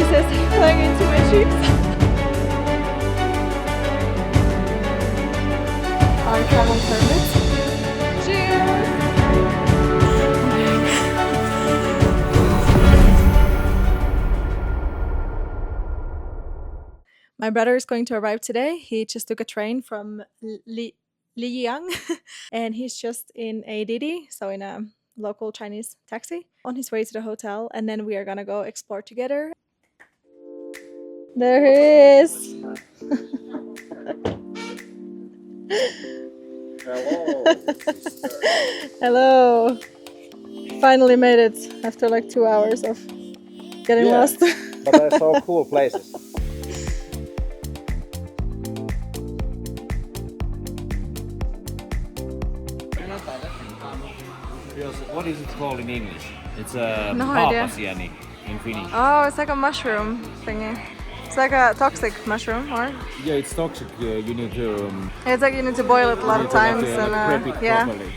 breezes flying into my cheeks. Our travel permits. Cheers! My brother is going to arrive today. He just took a train from Lijiang and he's just in a Didi, so in a local Chinese taxi, on his way to the hotel, and then we are gonna go explore together. There he is! Hello, Hello! Finally made it after like 2 hours of getting lost. But I saw cool places. What is it called in English? It's a No idea. paapasiani in Finnish. Oh, it's like a mushroom thingy. It's like a toxic mushroom, or? Yeah, it's toxic. You need to. It's like you need to boil it a lot of times and prep it yeah. properly.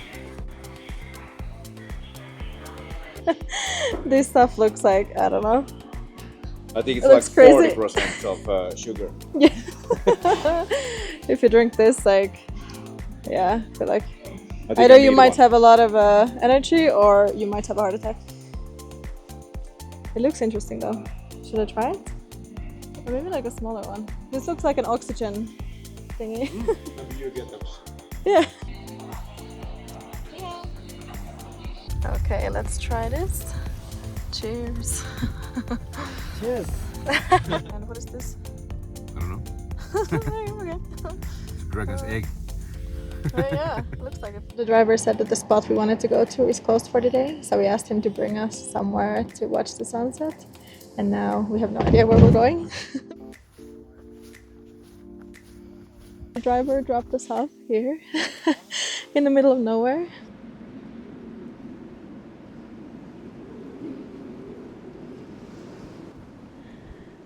This stuff looks like, I don't know. I think it's It like looks crazy. 40% of sugar. Yeah. If you drink this, like, yeah, I feel like I think either I you need might one. have a lot of energy or you might have a heart attack. It looks interesting though. Should I try it? Or maybe like a smaller one. This looks like an oxygen thingy. You get those. Yeah. Okay, let's try this. Cheers. Cheers. And what is this? I don't know. Okay. Dragon's egg. Oh, yeah, looks like it. The driver said that the spot we wanted to go to is closed for the day, so we asked him to bring us somewhere to watch the sunset. And now we have no idea where we're going. The driver dropped us off here in the middle of nowhere.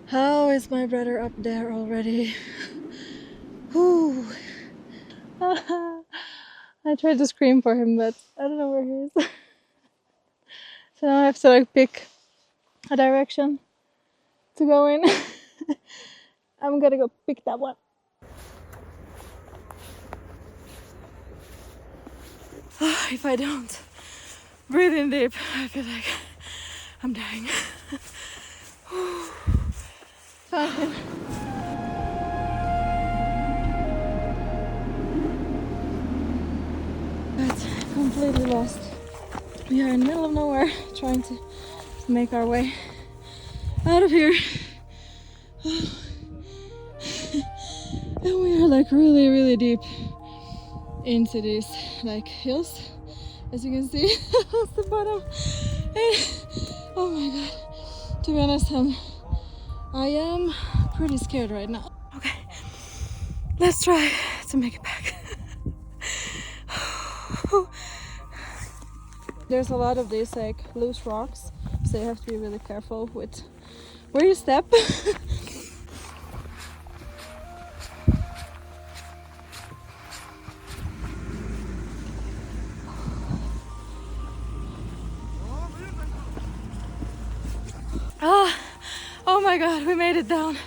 How is my brother up there already? Whew. I tried to scream for him, but I don't know where he is. So now I have to like pick a direction to go in. I'm gonna go pick that one. If I don't breathe in deep, I feel like I'm dying. Found him. But completely lost. We are in the middle of nowhere trying to make our way out of here. And we are like really deep into these like hills, as you can see. That's the bottom. And, oh my god, to be honest, I am pretty scared right now. Okay, let's try to make it back. There's a lot of these like loose rocks, so you have to be really careful with where you step. Oh my god, we made it down.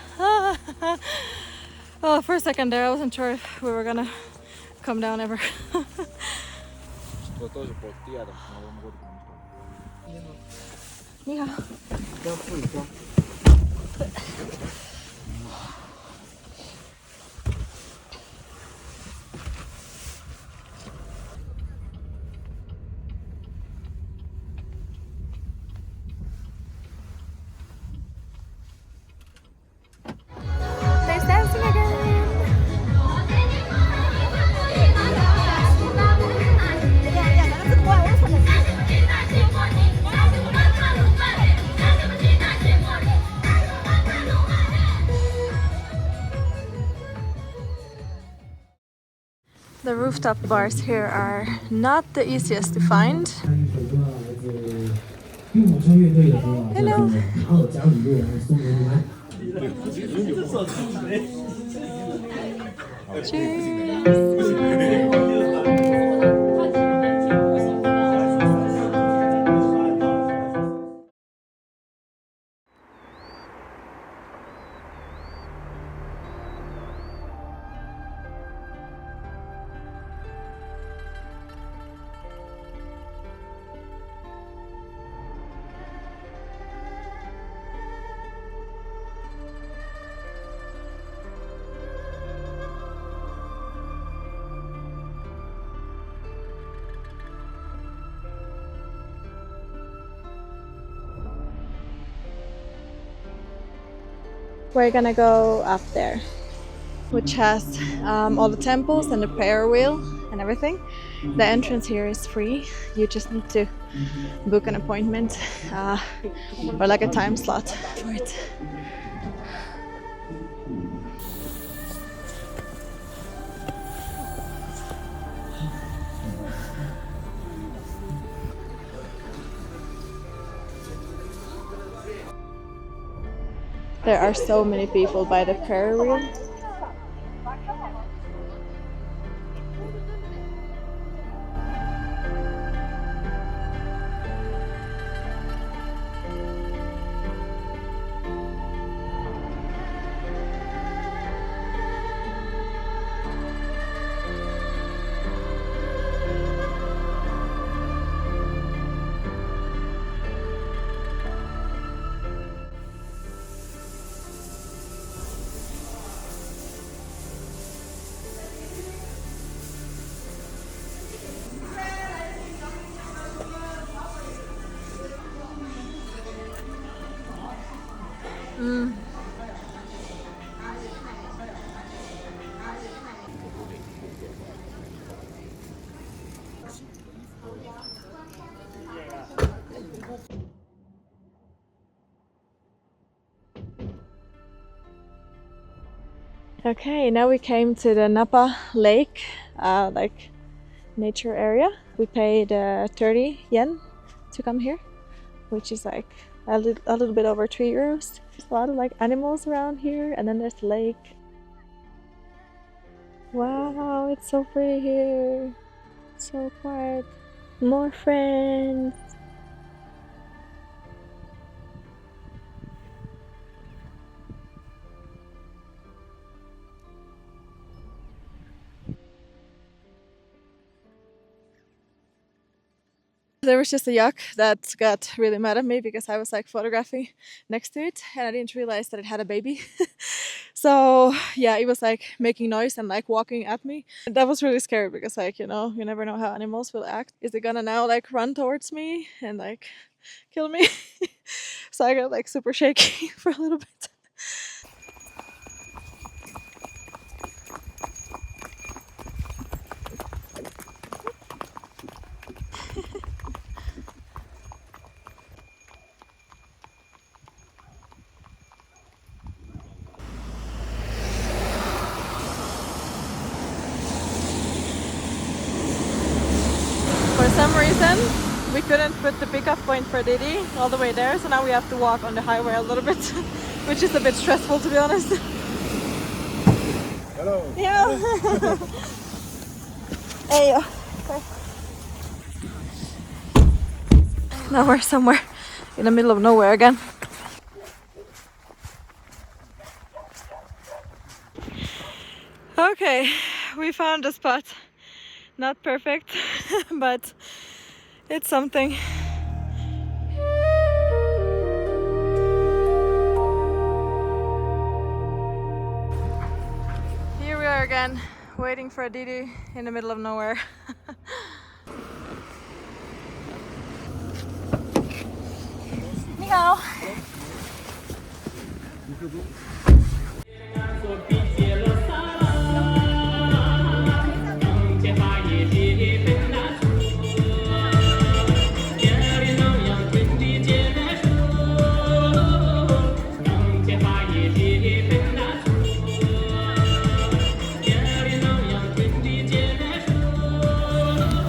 Oh, for a second there I wasn't sure if we were gonna come down ever. Yeah. There's dancing again. The rooftop bars here are not the easiest to find. Hello. We're gonna go up there, which has all the temples and the prayer wheel and everything. The entrance here is free. You just need to book an appointment or like a time slot for it. There are so many people by the prayer wheel. Okay, now we came to the Napa Lake, like nature area. We paid 30 yen to come here, which is like a little bit over 3 euros. There's a lot of like animals around here, and then there's the lake. Wow, it's so pretty here. So quiet. More friends. There was just a yak that got really mad at me because I was like photographing next to it and I didn't realize that it had a baby. So yeah, it was like making noise and like walking at me. That was really scary because like, you know, you never know how animals will act. Is it gonna now like run towards me and like kill me? So I got like super shaky for a little bit. For some reason, we couldn't put the pickup point for Didi all the way there, so now we have to walk on the highway a little bit, which is a bit stressful to be honest. Hello. Yeah. Hey. Okay. Now we're somewhere in the middle of nowhere again. Okay, we found a spot. Not perfect, but it's something. Here we are again, waiting for Didi in the middle of nowhere. Ni hao.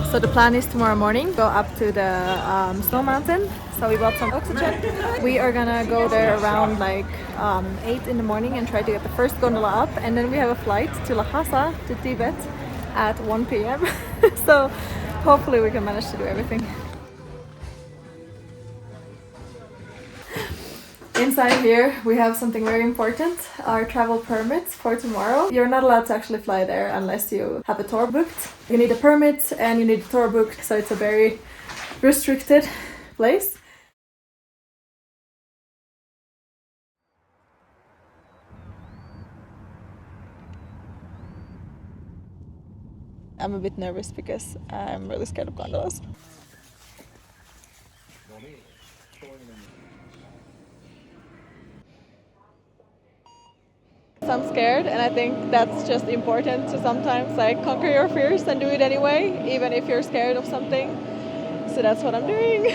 So the plan is tomorrow morning, go up to the snow mountain. So we bought some oxygen. We are gonna go there around like 8 in the morning and try to get the first gondola up. And then we have a flight to Lhasa, to Tibet at 1 p.m. So hopefully we can manage to do everything. Inside here we have something very important, our travel permits for tomorrow. You're not allowed to actually fly there unless you have a tour booked. You need a permit and you need a tour booked, so it's a very restricted place. I'm a bit nervous because I'm really scared of gondolas. moments I'm scared, and I think that's just important to sometimes like conquer your fears and do it anyway, even if you're scared of something. So that's what I'm doing.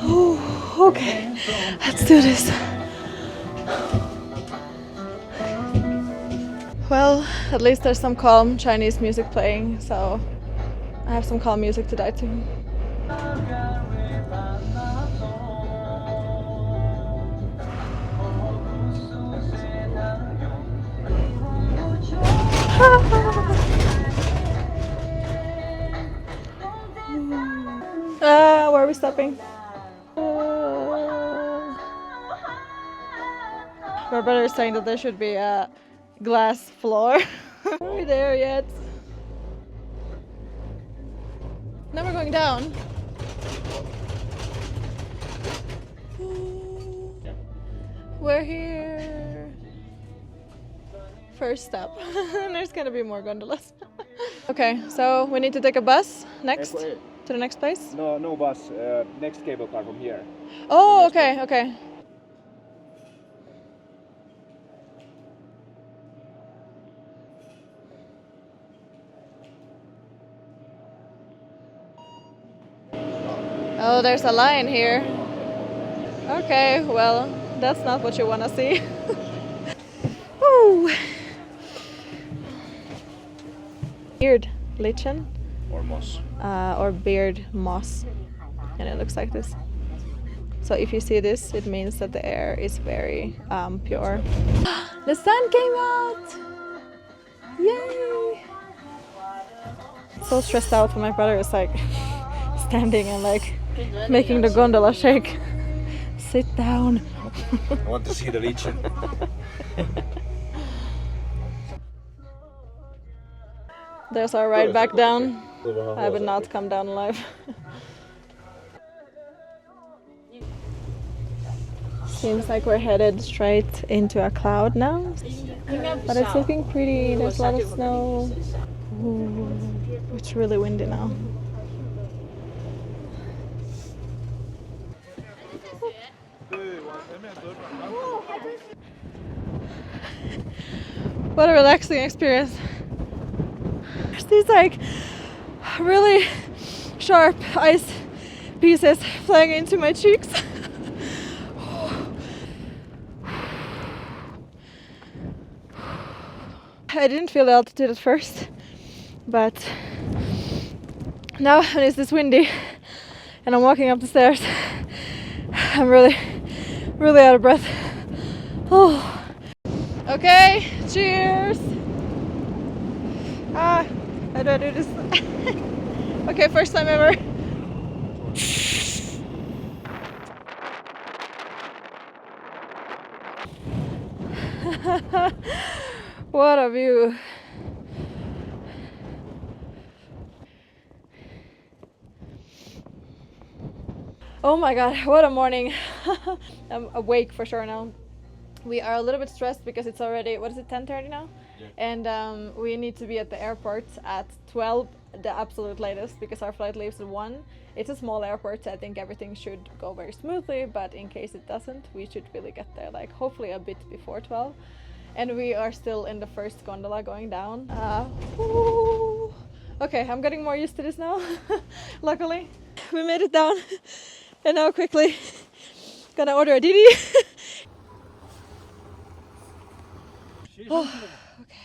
Oh, okay, let's do this. Well, at least there's some calm Chinese music playing, so I have some calm music to die to. Where are we stopping? My brother is saying that there should be a glass floor. Are we there yet? Now we're going down. We're here. First stop. There's gonna be more gondolas. Okay, so we need to take a bus next to the next place? No bus. Next cable car from here. Oh, okay, okay. Oh, there's a lion here. Okay, well, that's not what you want to see. Woo! Beard lichen. Or moss. Or beard moss. And it looks like this. So if you see this, it means that the air is very pure. The sun came out! Yay! So stressed out when my brother is like standing and like making the gondola shake. Sit down. I want to see the lichen. There's our ride back down. I would not come down alive. Seems like we're headed straight into a cloud now. But it's looking pretty. There's a lot of snow. Ooh, it's really windy now. What a relaxing experience. There's these like really sharp ice pieces flying into my cheeks. I didn't feel the altitude at first, but now when it's this windy and I'm walking up the stairs, I'm really out of breath. Oh. Okay, cheers! How do I do this? Okay, first time ever. What a view. Oh my god, what a morning. I'm awake for sure now. We are a little bit stressed because it's already, what is it, 10:30 now? Yeah. And we need to be at the airport at 12, the absolute latest, because our flight leaves at 1. It's a small airport, so I think everything should go very smoothly, but in case it doesn't, we should really get there, like hopefully a bit before 12. And we are still in the first gondola going down. Okay, I'm getting more used to this now, luckily. We made it down, and now quickly gonna order a Didi. Oh, okay.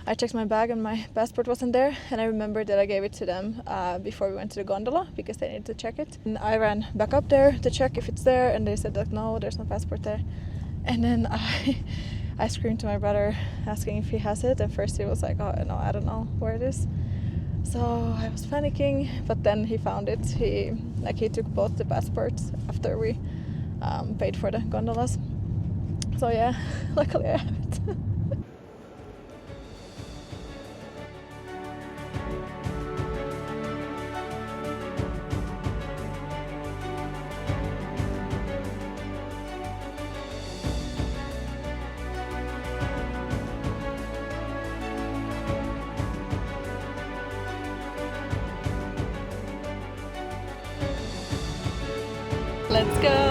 I checked my bag and my passport wasn't there, and I remembered that I gave it to them before we went to the gondola because they needed to check it. And I ran back up there to check if it's there, and they said that no, there's no passport there. And then I screamed to my brother asking if he has it, and first he was like, oh no, I don't know where it is. So I was panicking, but then he found it. He took both the passports after we paid for the gondolas. So yeah, luckily I have it. Let's go.